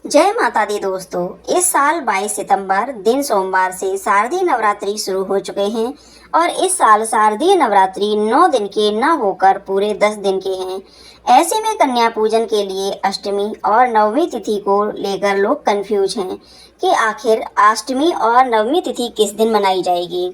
जय माता दी दोस्तों। इस साल 22 सितंबर दिन सोमवार से शारदीय नवरात्रि शुरू हो चुके हैं और इस साल शारदीय नवरात्रि 9 दिन के न होकर पूरे 10 दिन के हैं। ऐसे में कन्या पूजन के लिए अष्टमी और नवमी तिथि को लेकर लोग कंफ्यूज हैं कि आखिर अष्टमी और नवमी तिथि किस दिन मनाई जाएगी,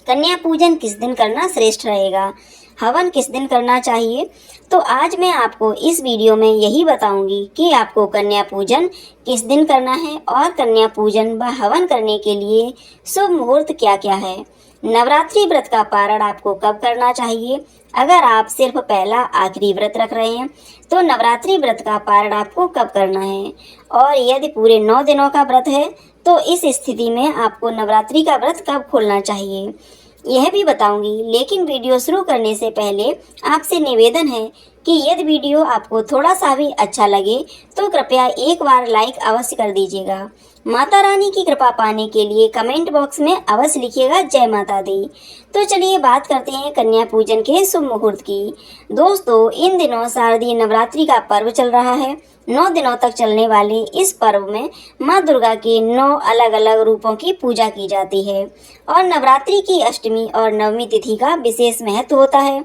कन्या पूजन किस दिन करना श्रेष्ठ रहेगा, हवन किस दिन करना चाहिए। तो आज मैं आपको इस वीडियो में यही बताऊंगी कि आपको कन्या पूजन किस दिन करना है और कन्या पूजन व हवन करने के लिए शुभ मुहूर्त क्या क्या है। नवरात्रि व्रत का पारण आपको कब करना चाहिए। अगर आप सिर्फ पहला आखिरी व्रत रख रहे हैं तो नवरात्रि व्रत का पारण आपको कब करना है, और यदि पूरे 9 दिनों का व्रत है तो इस स्थिति में आपको नवरात्रि का व्रत कब खोलना चाहिए, यह भी बताऊंगी। लेकिन वीडियो शुरू करने से पहले आपसे निवेदन है कि यदि वीडियो आपको थोड़ा सा भी अच्छा लगे तो कृपया एक बार लाइक अवश्य कर दीजिएगा। माता रानी की कृपा पाने के लिए कमेंट बॉक्स में अवश्य लिखिएगा जय माता दी। तो चलिए बात करते हैं कन्या पूजन के शुभ मुहूर्त की। दोस्तों, इन दिनों शारदीय नवरात्रि का पर्व चल रहा है। 9 दिनों तक चलने वाले इस पर्व में माँ दुर्गा के 9 अलग अलग रूपों की पूजा की जाती है और नवरात्रि की अष्टमी और नवमी तिथि का विशेष महत्व होता है,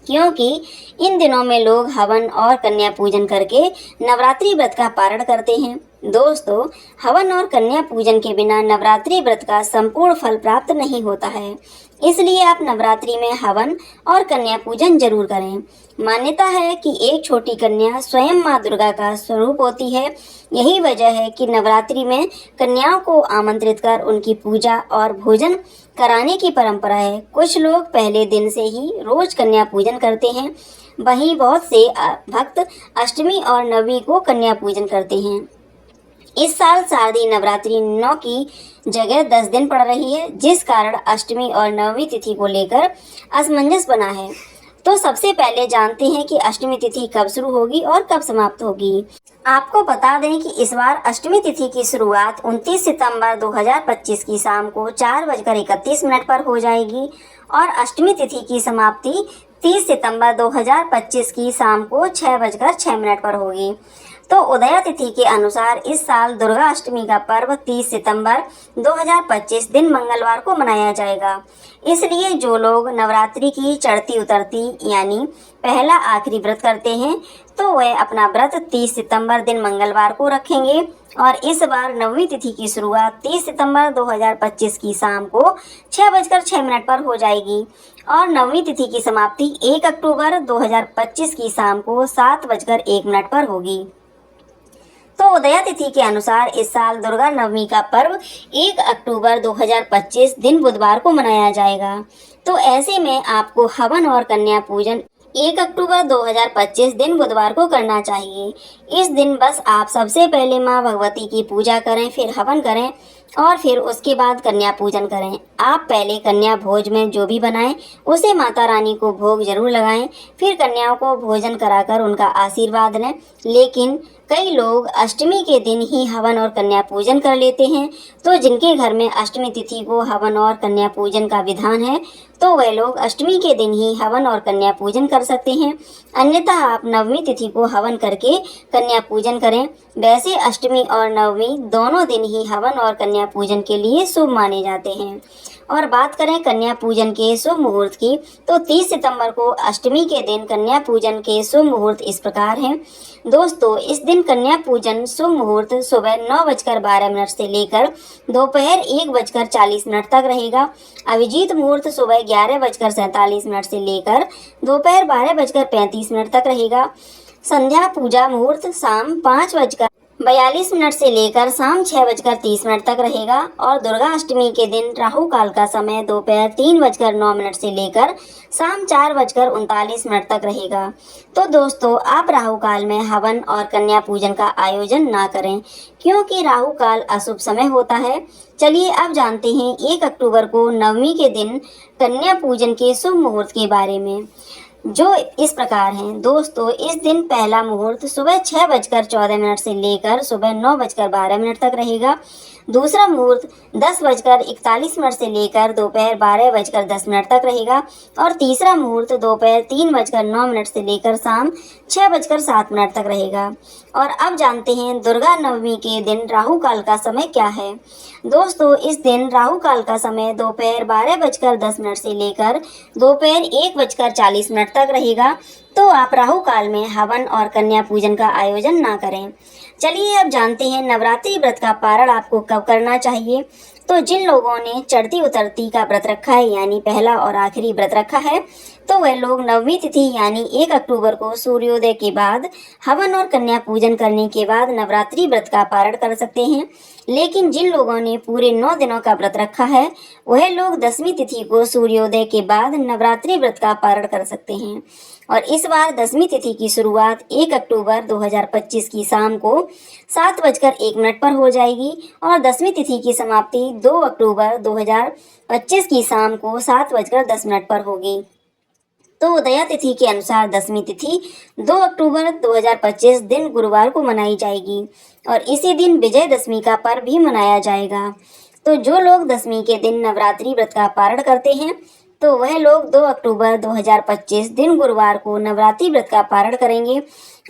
क्योंकि इन दिनों में लोग हवन और कन्या पूजन करके नवरात्रि व्रत का पारण करते हैं। दोस्तों, हवन और कन्या पूजन के बिना नवरात्रि व्रत का संपूर्ण फल प्राप्त नहीं होता है, इसलिए आप नवरात्रि में हवन और कन्या पूजन जरूर करें। मान्यता है कि एक छोटी कन्या स्वयं माँ दुर्गा का स्वरूप होती है। यही वजह है कि नवरात्रि में कन्याओं को आमंत्रित कर उनकी पूजा और भोजन कराने की परंपरा है। कुछ लोग पहले दिन से ही रोज कन्या पूजन करते हैं, वहीं बहुत से भक्त अष्टमी और नवमी को कन्या पूजन करते हैं। इस साल शारदीय नवरात्रि 9 की जगह 10 दिन पड़ रही है, जिस कारण अष्टमी और नवमी तिथि को लेकर असमंजस बना है। तो सबसे पहले जानते हैं कि अष्टमी तिथि कब शुरू होगी और कब समाप्त होगी। आपको बता दें कि इस बार अष्टमी तिथि की शुरुआत 29 सितंबर 2025 की शाम को 4:31 पर हो जाएगी और अष्टमी तिथि की समाप्ति 30 सितंबर 2025 की शाम को 6:06 पर होगी। तो उदया तिथि के अनुसार इस साल दुर्गा अष्टमी का पर्व 30 सितंबर 2025 दिन मंगलवार को मनाया जाएगा। इसलिए जो लोग नवरात्रि की चढ़ती उतरती यानी पहला आखिरी व्रत करते हैं तो वह अपना व्रत 30 सितंबर दिन मंगलवार को रखेंगे और इस बार नवमी तिथि की शुरुआत 30 सितंबर 2025 की शाम को 6:06 पर हो जाएगी और नवमी तिथि की समाप्ति 1 अक्टूबर 2025 की शाम को 7:01 पर होगी। तो उदया तिथि के अनुसार इस साल दुर्गा नवमी का पर्व 1 अक्टूबर 2025 दिन बुधवार को मनाया जाएगा। तो ऐसे में आपको हवन और कन्या पूजन 1 अक्टूबर 2025 दिन बुधवार को करना चाहिए। इस दिन बस आप सबसे पहले माँ भगवती की पूजा करें, फिर हवन करें और फिर उसके बाद कन्या पूजन करें। आप पहले कन्या भोज में जो भी बनाएं उसे माता रानी को भोग जरूर लगाएं, फिर कन्याओं को भोजन कराकर उनका आशीर्वाद लें। लेकिन कई लोग अष्टमी के दिन ही हवन और कन्या पूजन कर लेते हैं। तो जिनके घर में अष्टमी तिथि को हवन और कन्या पूजन का विधान है तो वह लोग अष्टमी के दिन ही हवन और कन्या पूजन कर सकते हैं, अन्यथा आप नवमी तिथि को हवन करके कन्या पूजन करें। वैसे अष्टमी और नवमी दोनों दिन ही हवन और कन्या पूजन के लिए शुभ माने जाते हैं। और बात करें कन्या पूजन के शुभ मुहूर्त की तो 30 सितंबर को अष्टमी के दिन कन्या पूजन के शुभ मुहूर्त इस प्रकार हैं। दोस्तों, इस दिन कन्या पूजन शुभ मुहूर्त सुबह 9:12 से लेकर दोपहर 1:40 तक रहेगा। अभिजीत मुहूर्त सुबह 11:47 से लेकर दोपहर 12:35 तक रहेगा। संध्या पूजा मुहूर्त शाम 5:42 से लेकर शाम 6:30 तक रहेगा और दुर्गा अष्टमी के दिन राहु काल का समय दोपहर 3:09 से लेकर शाम 4:39 तक रहेगा। तो दोस्तों, आप राहु काल में हवन और कन्या पूजन का आयोजन ना करें, क्योंकि राहु काल अशुभ समय होता है। चलिए अब जानते हैं 1 अक्टूबर को नवमी के दिन कन्या पूजन के शुभ मुहूर्त के बारे में, जो इस प्रकार हैं। दोस्तों, इस दिन पहला मुहूर्त सुबह 6:14 से लेकर सुबह 9:12 तक रहेगा। दूसरा मुहूर्त 10:41 से लेकर दोपहर 12:10 तक रहेगा और तीसरा मुहूर्त दोपहर 3:09 से लेकर शाम 6:07 तक रहेगा। और अब जानते हैं दुर्गा नवमी के दिन राहु काल का समय क्या है। दोस्तों, इस दिन राहु काल का समय दोपहर 12:10 से लेकर दोपहर 1:40 तक रहेगा, तो आप राहु काल में हवन और कन्या पूजन का आयोजन ना करें। चलिए अब जानते हैं नवरात्रि व्रत का पारण आपको कब करना चाहिए। तो जिन लोगों ने चढ़ती उतरती का व्रत रखा है यानी पहला और आखिरी व्रत रखा है, तो वह लोग नवमी तिथि यानी 1 अक्टूबर को सूर्योदय के बाद हवन और कन्या पूजन करने के बाद नवरात्रि व्रत का पारण कर सकते हैं। लेकिन जिन लोगों ने पूरे 9 दिनों का व्रत रखा है, वह लोग 10वीं तिथि को सूर्योदय के बाद नवरात्रि व्रत का पारण कर सकते हैं। और इस बार 10वीं तिथि की शुरुआत 1 अक्टूबर 2025 की शाम को 7:01 पर हो जाएगी और 10वीं तिथि की समाप्ति 2 अक्टूबर 2025 की शाम को 7:10 पर होगी। तो उदया तिथि के अनुसार 10वीं तिथि 2 अक्टूबर 2025 दिन गुरुवार को मनाई जाएगी और इसी दिन विजयदशमी का पर्व भी मनाया जाएगा। तो जो लोग 10वीं के दिन नवरात्रि व्रत का पारण करते हैं, तो वह लोग 2 अक्टूबर 2025 दिन गुरुवार को नवरात्रि व्रत का पारण करेंगे।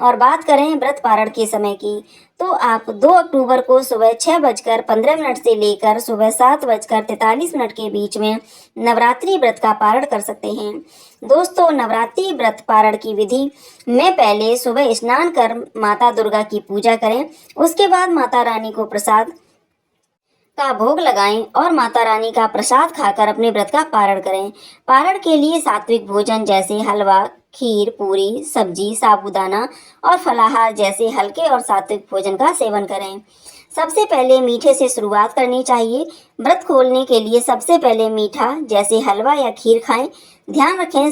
और बात करें व्रत पारण के समय की, तो आप 2 अक्टूबर को सुबह 6:15 से लेकर सुबह 7:43 के बीच में नवरात्रि व्रत का पारण कर सकते हैं। दोस्तों, नवरात्रि व्रत पारण की विधि में पहले सुबह स्नान कर माता दुर्गा की पूजा करें, उसके बाद माता रानी को प्रसाद का भोग लगाएं और माता रानी का प्रसाद खाकर अपने व्रत का पारण करें। पारण के लिए सात्विक भोजन जैसे हलवा, खीर, पूरी, सब्जी, साबूदाना और फलाहार जैसे हल्के और सात्विक भोजन का सेवन करें। सबसे पहले मीठे से शुरुआत करनी चाहिए। व्रत खोलने के लिए सबसे पहले मीठा जैसे हलवा या खीर खाएं। ध्यान रखें,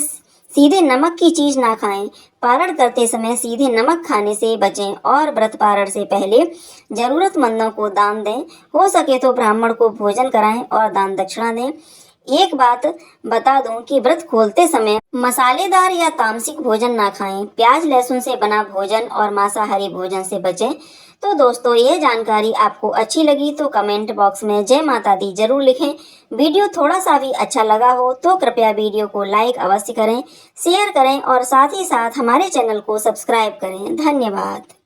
सीधे नमक की चीज ना खाएं। पारण करते समय सीधे नमक खाने से बचें और व्रत पारण से पहले जरूरतमंदों को दान दें। हो सके तो ब्राह्मण को भोजन कराएं और दान दक्षिणा दें। एक बात बता दूं कि व्रत खोलते समय मसालेदार या तामसिक भोजन ना खाएं। प्याज लहसुन से बना भोजन और मांसाहारी भोजन से बचें। तो दोस्तों, यह जानकारी आपको अच्छी लगी तो कमेंट बॉक्स में जय माता दी जरूर लिखें। वीडियो थोड़ा सा भी अच्छा लगा हो तो कृपया वीडियो को लाइक अवश्य करें, शेयर करें और साथ ही साथ हमारे चैनल को सब्सक्राइब करें। धन्यवाद।